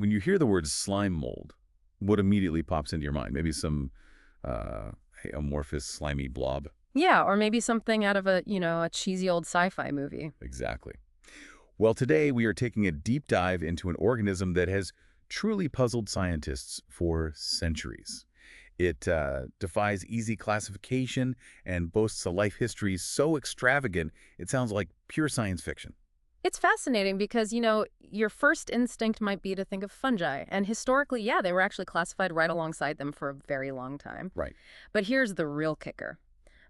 When you hear the word slime mold, what immediately pops into your mind? Maybe some uh, amorphous, slimy blob? Yeah, or maybe something out of a cheesy old sci-fi movie. Exactly. Well, today we are taking a deep dive into an organism that has truly puzzled scientists for centuries. It defies easy classification and boasts a life history so extravagant it sounds like pure science fiction. It's fascinating because your first instinct might be to think of fungi. And historically, yeah, they were actually classified right alongside them for a very long time. Right. But here's the real kicker.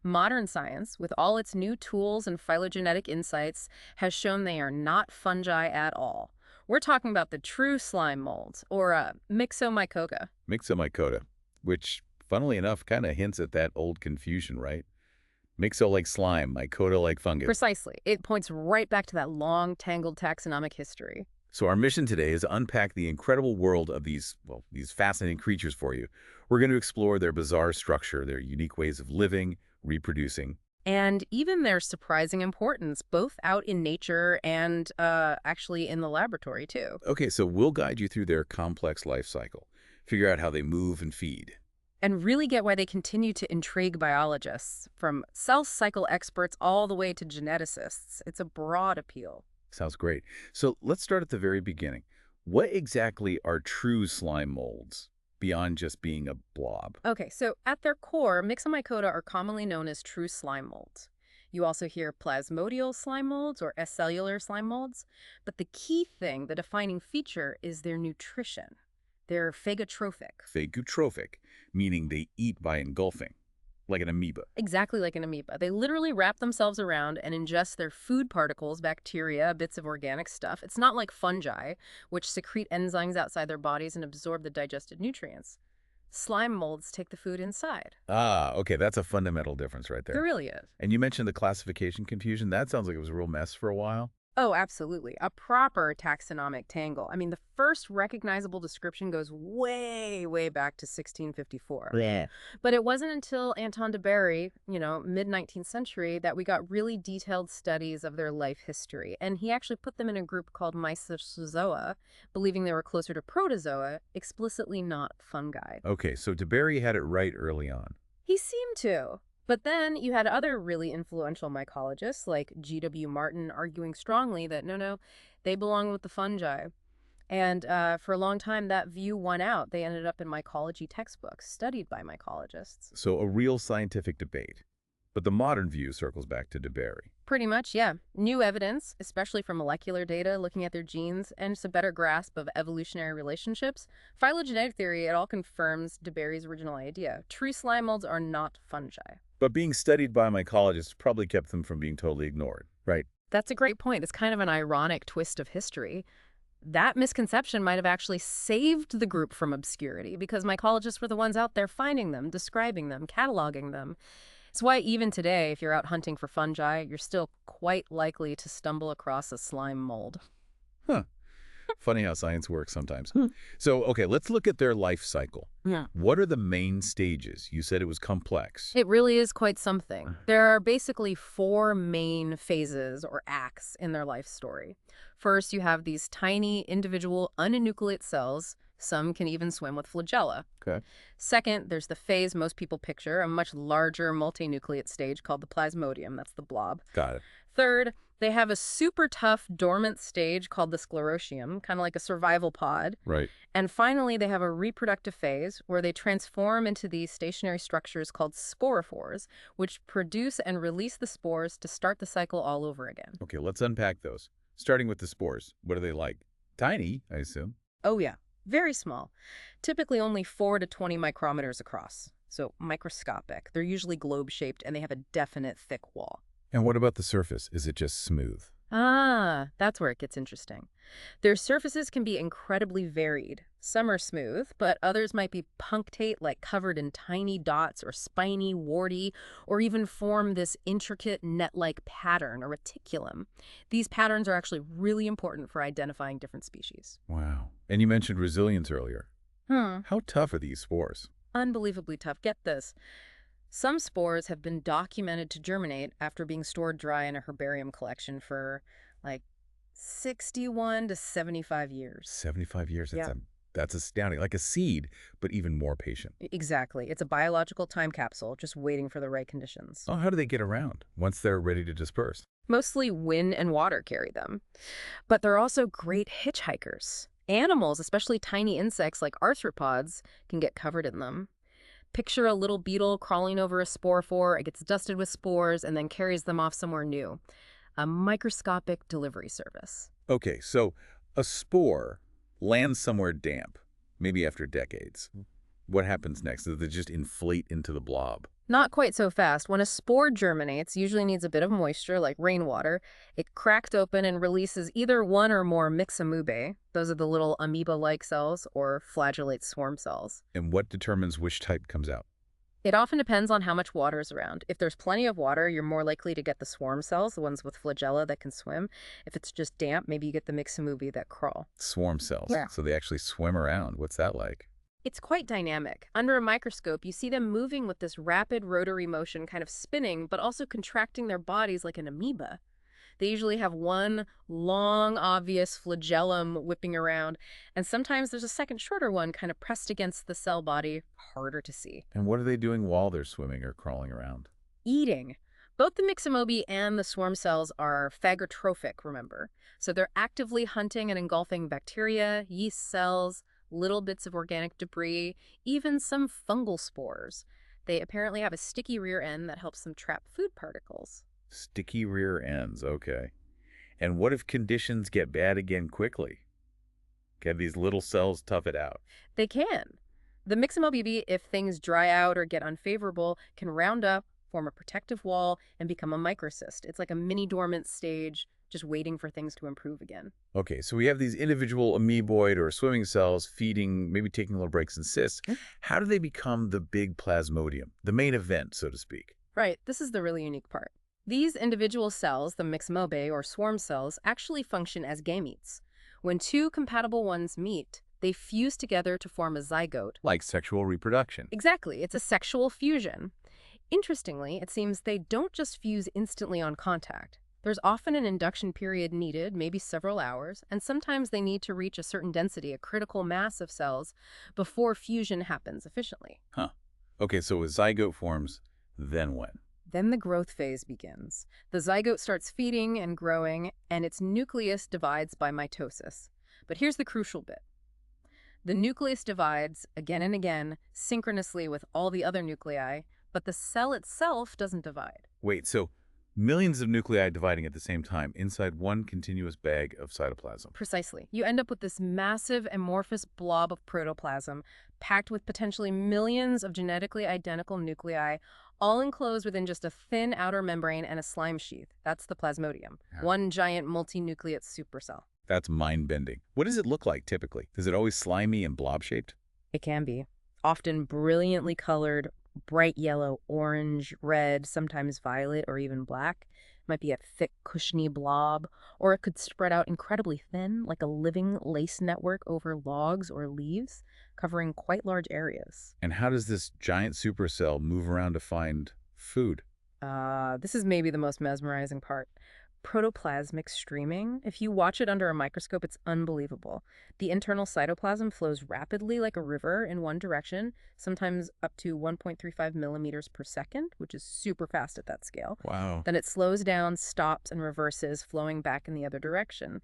Modern science, with all its new tools and phylogenetic insights, has shown they are not fungi at all. We're talking about the true slime molds, or Myxomycota. Myxomycota, which, funnily enough, kind of hints at that old confusion, right? Myxo like slime, mycota like fungus. Precisely. It points right back to that long, tangled taxonomic history. So our mission today is to unpack the incredible world of these fascinating creatures for you. We're going to explore their bizarre structure, their unique ways of living, reproducing. And even their surprising importance, both out in nature and actually in the laboratory, too. Okay, so we'll guide you through their complex life cycle, figure out how they move and feed. And really get why they continue to intrigue biologists, from cell cycle experts all the way to geneticists. It's a broad appeal. Sounds great. So let's start at the very beginning. What exactly are true slime molds, beyond just being a blob? Okay, so at their core, Myxomycota are commonly known as true slime molds. You also hear plasmodial slime molds or acellular slime molds. But the key thing, the defining feature, is their nutrition. They're phagotrophic. Phagotrophic, meaning they eat by engulfing, like an amoeba. Exactly like an amoeba. They literally wrap themselves around and ingest their food particles, bacteria, bits of organic stuff. It's not like fungi, which secrete enzymes outside their bodies and absorb the digested nutrients. Slime molds take the food inside. Ah, okay, that's a fundamental difference right There there. really is. And you mentioned the classification confusion. That sounds like it was a real mess for a while. Oh, absolutely. A proper taxonomic tangle. I mean, the first recognizable description goes way, way back to 1654. Yeah. But it wasn't until Anton de Bary, mid-19th century, that we got really detailed studies of their life history. And he actually put them in a group called Myxozoa, believing they were closer to protozoa, explicitly not fungi. Okay, so DeBerry had it right early on. He seemed to. But then you had other really influential mycologists like G.W. Martin arguing strongly that no, they belong with the fungi. And for a long time, that view won out. They ended up in mycology textbooks studied by mycologists. So a real scientific debate. But the modern view circles back to DeBerry. Pretty much, yeah. New evidence, especially from molecular data, looking at their genes, and just a better grasp of evolutionary relationships. Phylogenetic theory, it all confirms de Bary's original idea. True slime molds are not fungi. But being studied by mycologists probably kept them from being totally ignored, right? That's a great point. It's kind of an ironic twist of history. That misconception might have actually saved the group from obscurity because mycologists were the ones out there finding them, describing them, cataloging them. It's why even today, if you're out hunting for fungi, you're still quite likely to stumble across a slime mold. Huh. Funny how science works sometimes. So, okay, let's look at their life cycle. Yeah. What are the main stages? You said it was complex. It really is quite something. There are basically four main phases or acts in their life story. First, you have these tiny individual unenucleate cells. Some can even swim with flagella. Okay. Second, there's the phase most people picture, a much larger multinucleate stage called the plasmodium. That's the blob. Got it. Third, they have a super tough dormant stage called the sclerotium, kind of like a survival pod. Right. And finally, they have a reproductive phase where they transform into these stationary structures called sporophores, which produce and release the spores to start the cycle all over again. Okay, let's unpack those. Starting with the spores. What are they like? Tiny, I assume. Oh, yeah. Very small. Typically only 4 to 20 micrometers across. So microscopic. They're usually globe-shaped and they have a definite thick wall. And what about the surface? Is it just smooth? Ah, that's where it gets interesting. Their surfaces can be incredibly varied. Some are smooth, but others might be punctate, like covered in tiny dots, or spiny, warty, or even form this intricate net-like pattern, or reticulum. These patterns are actually really important for identifying different species. Wow. And you mentioned resilience earlier. How tough are these spores? Unbelievably tough. Get this. Some spores have been documented to germinate after being stored dry in a herbarium collection for, like, 61 to 75 years. 75 years. Yeah. That's astounding. Like a seed, but even more patient. Exactly. It's a biological time capsule, just waiting for the right conditions. Oh, how do they get around once they're ready to disperse? Mostly wind and water carry them. But they're also great hitchhikers. Animals, especially tiny insects like arthropods, can get covered in them. Picture a little beetle crawling over a spore, it gets dusted with spores, and then carries them off somewhere new. A microscopic delivery service. Okay, so a spore lands somewhere damp, maybe after decades. What happens next? Does it just inflate into the blob? Not quite so fast. When a spore germinates, usually needs a bit of moisture, like rainwater, it cracked open and releases either one or more myxamoebae, those are the little amoeba-like cells, or flagellate swarm cells. And what determines which type comes out? It often depends on how much water is around. If there's plenty of water, you're more likely to get the swarm cells, the ones with flagella that can swim. If it's just damp, maybe you get the myxamoebae that crawl. Swarm cells. Yeah. So they actually swim around. What's that like? It's quite dynamic. Under a microscope, you see them moving with this rapid rotary motion, kind of spinning, but also contracting their bodies like an amoeba. They usually have one long, obvious flagellum whipping around, and sometimes there's a second, shorter one kind of pressed against the cell body, harder to see. And what are they doing while they're swimming or crawling around? Eating. Both the myxamoebae and the swarm cells are phagotrophic, remember? So they're actively hunting and engulfing bacteria, yeast cells, little bits of organic debris, even some fungal spores. They apparently have a sticky rear end that helps them trap food particles. Sticky rear ends, okay. And what if conditions get bad again quickly? Can these little cells tough it out? They can. The myxamoebae, if things dry out or get unfavorable, can round up, form a protective wall, and become a microcyst. It's like a mini dormant stage, just waiting for things to improve again. Okay, so we have these individual amoeboid or swimming cells feeding, maybe taking little breaks in cysts. How do they become the big plasmodium, the main event, so to speak? Right, this is the really unique part. These individual cells, the myxamoebae or swarm cells, actually function as gametes. When two compatible ones meet, they fuse together to form a zygote. Like sexual reproduction. Exactly, it's a sexual fusion. Interestingly, it seems they don't just fuse instantly on contact. There's often an induction period needed, maybe several hours, and sometimes they need to reach a certain density, a critical mass of cells, before fusion happens efficiently. Huh. Okay, so a zygote forms, then when? Then the growth phase begins. The zygote starts feeding and growing, and its nucleus divides by mitosis. But here's the crucial bit. The nucleus divides again and again, synchronously with all the other nuclei, but the cell itself doesn't divide. Wait, so millions of nuclei dividing at the same time inside one continuous bag of cytoplasm. Precisely. You end up with this massive amorphous blob of protoplasm, packed with potentially millions of genetically identical nuclei, all enclosed within just a thin outer membrane and a slime sheath. That's the plasmodium, one giant multinucleate supercell. That's mind-bending. What does it look like typically? Is it always slimy and blob-shaped? It can be. Often brilliantly colored, bright yellow, orange, red, sometimes violet or even black. It might be a thick, cushiony blob, or it could spread out incredibly thin, like a living lace network over logs or leaves, covering quite large areas. And how does this giant supercell move around to find food? This is maybe the most mesmerizing part. Protoplasmic streaming. If you watch it under a microscope, it's unbelievable. The internal cytoplasm flows rapidly like a river in one direction, sometimes up to 1.35 millimeters per second, which is super fast at that scale. Wow. Then it slows down, stops, and reverses, flowing back in the other direction.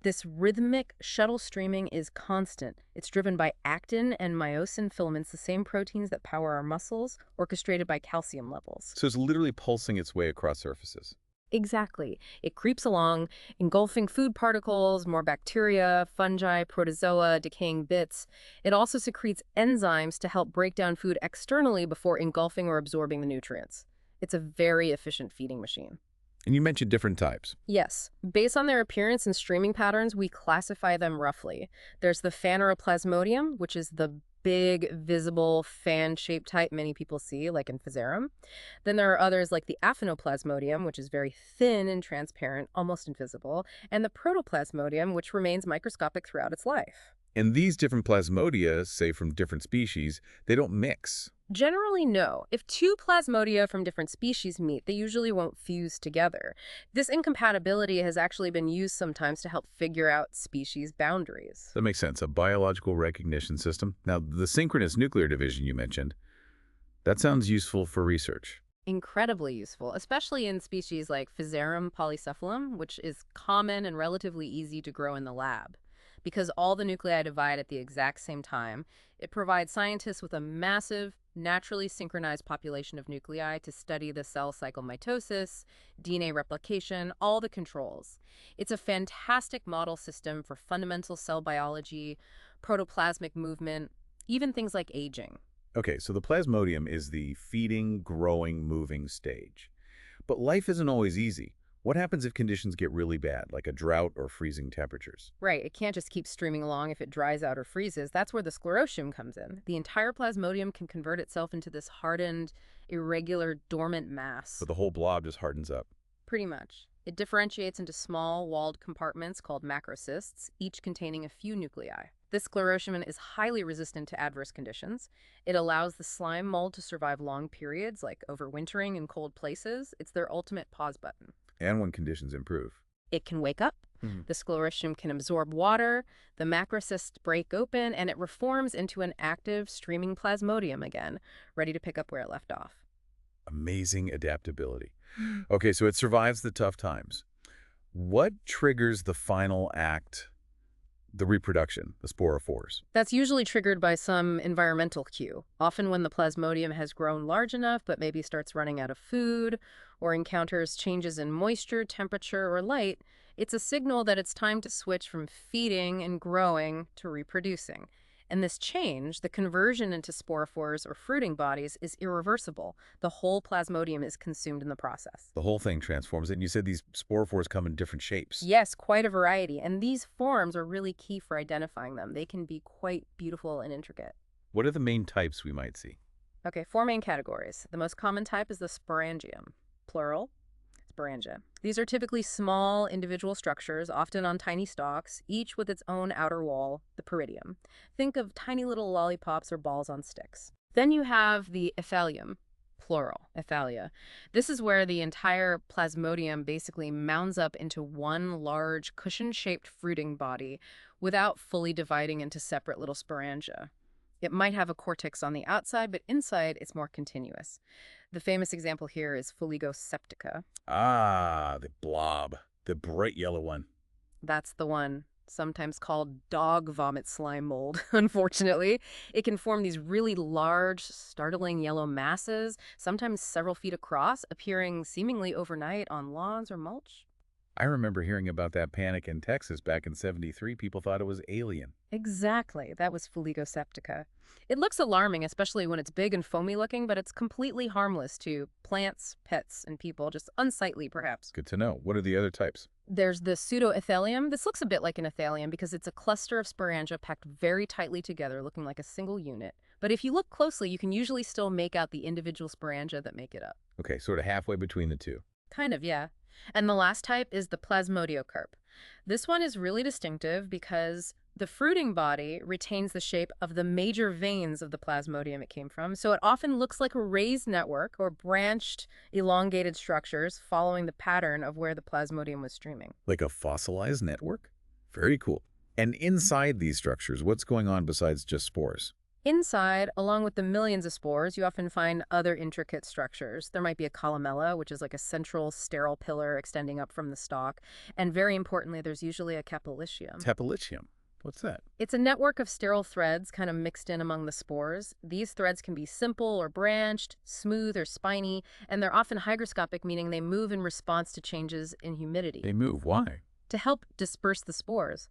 This rhythmic shuttle streaming is constant. It's driven by actin and myosin filaments, the same proteins that power our muscles, orchestrated by calcium levels. So it's literally pulsing its way across surfaces. Exactly. It creeps along, engulfing food particles, more bacteria, fungi, protozoa, decaying bits. It also secretes enzymes to help break down food externally before engulfing or absorbing the nutrients. It's a very efficient feeding machine. And you mentioned different types. Yes. Based on their appearance and streaming patterns, we classify them roughly. There's the plasmodium, which is the big, visible, fan-shaped type many people see, like in Physarum. Then there are others like the plasmodium, which is very thin and transparent, almost invisible, and the protoplasmodium, which remains microscopic throughout its life. And these different plasmodia, say from different species, they don't mix. Generally, no. If two plasmodia from different species meet, they usually won't fuse together. This incompatibility has actually been used sometimes to help figure out species boundaries. That makes sense, a biological recognition system. Now, the synchronous nuclear division you mentioned, that sounds useful for research. Incredibly useful, especially in species like Physarum polycephalum, which is common and relatively easy to grow in the lab. Because all the nuclei divide at the exact same time, it provides scientists with a massive, naturally synchronized population of nuclei to study the cell cycle mitosis, DNA replication, all the controls. It's a fantastic model system for fundamental cell biology, protoplasmic movement, even things like aging. Okay, so the plasmodium is the feeding, growing, moving stage. But life isn't always easy. What happens if conditions get really bad, like a drought or freezing temperatures? Right, it can't just keep streaming along if it dries out or freezes. That's where the sclerotium comes in. The entire plasmodium can convert itself into this hardened, irregular, dormant mass. So the whole blob just hardens up. Pretty much. It differentiates into small, walled compartments called macrocysts, each containing a few nuclei. This sclerotium is highly resistant to adverse conditions. It allows the slime mold to survive long periods, like overwintering in cold places. It's their ultimate pause button. And when conditions improve. It can wake up. The sclerotium can absorb water, the macrocysts break open, and it reforms into an active, streaming plasmodium again, ready to pick up where it left off. Amazing adaptability. Okay, so it survives the tough times. What triggers the final act, the reproduction, the sporophores? That's usually triggered by some environmental cue, often when the plasmodium has grown large enough but maybe starts running out of food or encounters changes in moisture, temperature, or light. It's a signal that it's time to switch from feeding and growing to reproducing. And this change, the conversion into sporophores or fruiting bodies, is irreversible. The whole plasmodium is consumed in the process. The whole thing transforms it, and you said these sporophores come in different shapes. Yes, quite a variety, and these forms are really key for identifying them. They can be quite beautiful and intricate. What are the main types we might see? Okay, four main categories. The most common type is the sporangium, plural, sporangia. These are typically small individual structures, often on tiny stalks, each with its own outer wall, the peridium. Think of tiny little lollipops or balls on sticks. Then you have the aethalium, plural, aethalia. This is where the entire plasmodium basically mounds up into one large cushion-shaped fruiting body without fully dividing into separate little sporangia. It might have a cortex on the outside, but inside it's more continuous. The famous example here is Fuligo septica. Ah, the blob, the bright yellow one. That's the one, sometimes called dog vomit slime mold, unfortunately. It can form these really large, startling yellow masses, sometimes several feet across, appearing seemingly overnight on lawns or mulch. I remember hearing about that panic in Texas back in '73. People thought it was alien. Exactly. That was Fuligo septica. It looks alarming, especially when it's big and foamy looking, but it's completely harmless to plants, pets, and people, just unsightly perhaps. Good to know. What are the other types? There's the pseudoaethalium. This looks a bit like an aethalium because it's a cluster of sporangia packed very tightly together, looking like a single unit. But if you look closely, you can usually still make out the individual sporangia that make it up. Okay, sort of halfway between the two. Kind of, yeah. And the last type is the plasmodiocarp. This one is really distinctive because the fruiting body retains the shape of the major veins of the plasmodium it came from, so it often looks like a raised network or branched, elongated structures following the pattern of where the plasmodium was streaming. Like a fossilized network? Very cool. And inside these structures, what's going on besides just spores? Inside, along with the millions of spores, you often find other intricate structures. There might be a columella, which is like a central sterile pillar extending up from the stalk. And very importantly, there's usually a capillitium. Capillitium. What's that? It's a network of sterile threads kind of mixed in among the spores. These threads can be simple or branched, smooth or spiny, and they're often hygroscopic, meaning they move in response to changes in humidity. They move. Why? To help disperse the spores.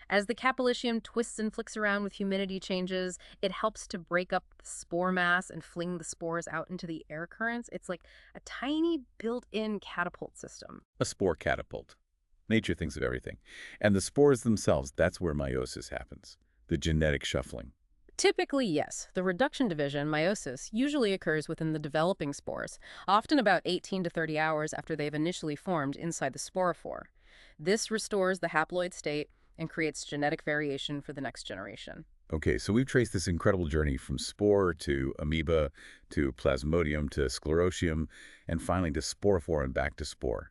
As the capillitium twists and flicks around with humidity changes, it helps to break up the spore mass and fling the spores out into the air currents. It's like a tiny built-in catapult system. A spore catapult. Nature thinks of everything. And the spores themselves, that's where meiosis happens. The genetic shuffling. Typically, yes. The reduction division, meiosis, usually occurs within the developing spores, often about 18 to 30 hours after they've initially formed inside the sporophore. This restores the haploid state and creates genetic variation for the next generation. Okay, so we've traced this incredible journey from spore to amoeba to plasmodium to sclerotium and finally to sporophore and back to spore.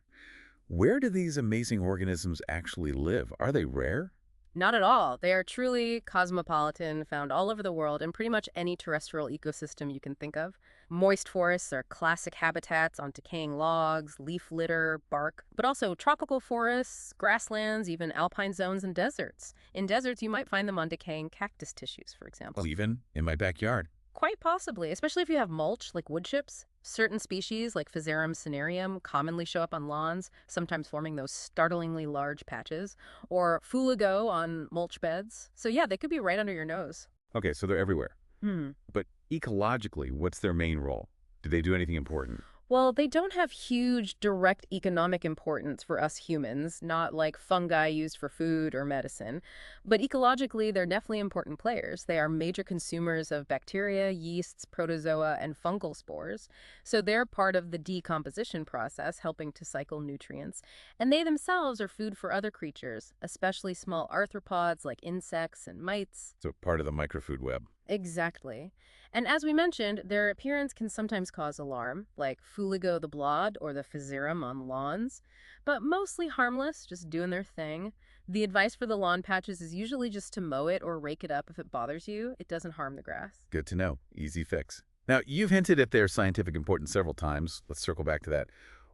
Where do these amazing organisms actually live? Are they rare? Not at all. They are truly cosmopolitan, found all over the world in pretty much any terrestrial ecosystem you can think of. Moist forests are classic habitats on decaying logs, leaf litter, bark, but also tropical forests, grasslands, even alpine zones and deserts. In deserts, you might find them on decaying cactus tissues, for example. Well, even in my backyard. Quite possibly, especially if you have mulch, like wood chips. Certain species, like Physarum cinereum, commonly show up on lawns, sometimes forming those startlingly large patches, or Fuligo on mulch beds. So yeah, they could be right under your nose. Okay, so they're everywhere. Hmm. But ecologically, what's their main role? Do they do anything important? Well, they don't have huge direct economic importance for us humans, not like fungi used for food or medicine. But ecologically, they're definitely important players. They are major consumers of bacteria, yeasts, protozoa, and fungal spores. So they're part of the decomposition process, helping to cycle nutrients. And they themselves are food for other creatures, especially small arthropods like insects and mites. So part of the microfood web. Exactly. And as we mentioned, their appearance can sometimes cause alarm, like Fuligo the blot or the Physarum on lawns, but mostly harmless, just doing their thing. The advice for the lawn patches is usually just to mow it or rake it up if it bothers you. It doesn't harm the grass. Good to know. Easy fix. Now, you've hinted at their scientific importance several times. Let's circle back to that.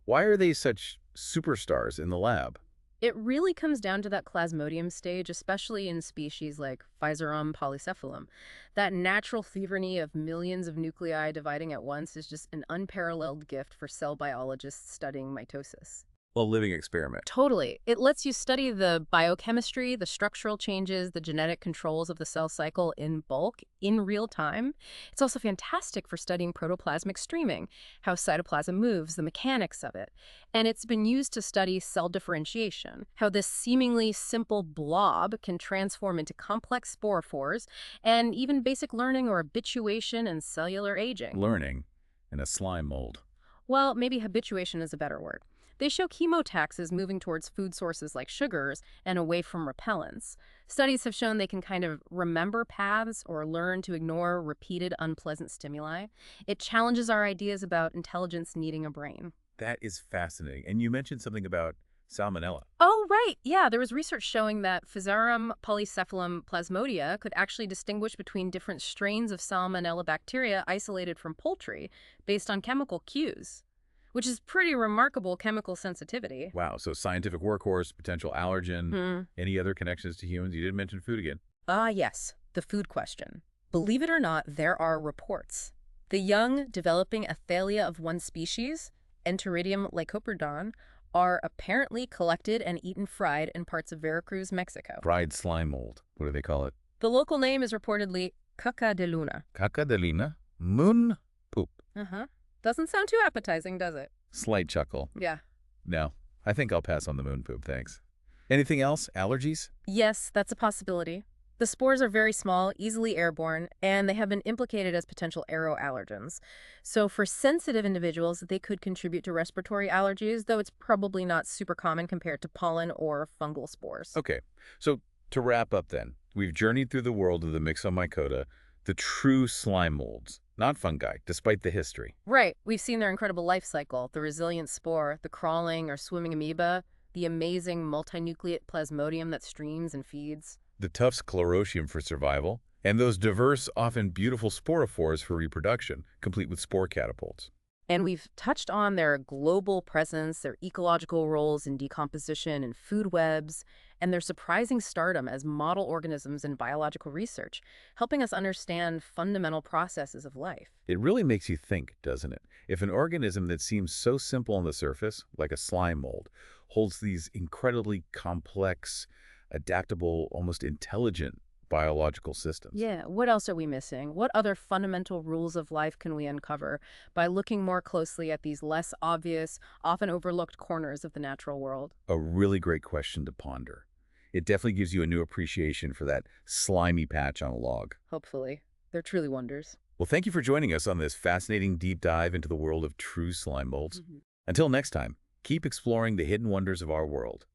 Why are they such superstars in the lab? It really comes down to that plasmodium stage, especially in species like Physarum polycephalum. That natural theophany of millions of nuclei dividing at once is just an unparalleled gift for cell biologists studying mitosis. A living experiment. Totally. It lets you study the biochemistry, the structural changes, the genetic controls of the cell cycle in bulk, in real time. It's also fantastic for studying protoplasmic streaming, how cytoplasm moves, the mechanics of it. And it's been used to study cell differentiation, how this seemingly simple blob can transform into complex sporophores, and even basic learning or habituation and cellular aging. Learning in a slime mold. Well, maybe habituation is a better word. They show chemotaxis moving towards food sources like sugars and away from repellents. Studies have shown they can kind of remember paths or learn to ignore repeated unpleasant stimuli. It challenges our ideas about intelligence needing a brain. That is fascinating. And you mentioned something about salmonella. Oh, right. Yeah, there was research showing that Physarum polycephalum plasmodia could actually distinguish between different strains of salmonella bacteria isolated from poultry based on chemical cues, which is pretty remarkable chemical sensitivity. Wow, so scientific workhorse, potential allergen, any other connections to humans? You didn't mention food again. Yes, the food question. Believe it or not, there are reports. The young developing aethalia of one species, Enteridium lycoperdon, are apparently collected and eaten fried in parts of Veracruz, Mexico. Fried slime mold. What do they call it? The local name is reportedly caca de luna. Caca de luna? Moon poop. Uh-huh. Doesn't sound too appetizing, does it? Slight chuckle. Yeah. No, I think I'll pass on the moon poop, thanks. Anything else? Allergies? Yes, that's a possibility. The spores are very small, easily airborne, and they have been implicated as potential aeroallergens. So for sensitive individuals, they could contribute to respiratory allergies, though it's probably not super common compared to pollen or fungal spores. Okay, so to wrap up then, we've journeyed through the world of the Myxomycota, the true slime molds, not fungi, despite the history. Right. We've seen their incredible life cycle, the resilient spore, the crawling or swimming amoeba, the amazing multinucleate plasmodium that streams and feeds, The tough sclerotium for survival, and those diverse, often beautiful sporophores for reproduction, complete with spore catapults. and we've touched on their global presence, their ecological roles in decomposition and food webs, and their surprising stardom as model organisms in biological research, helping us understand fundamental processes of life. It really makes you think, doesn't it? If an organism that seems so simple on the surface, like a slime mold, holds these incredibly complex, adaptable, almost intelligent biological systems. Yeah, what else are we missing? What other fundamental rules of life can we uncover by looking more closely at these less obvious, often overlooked corners of the natural world? A really great question to ponder. It definitely gives you a new appreciation for that slimy patch on a log. Hopefully. They're truly wonders. Well, thank you for joining us on this fascinating deep dive into the world of true slime molds. Until next time, keep exploring the hidden wonders of our world.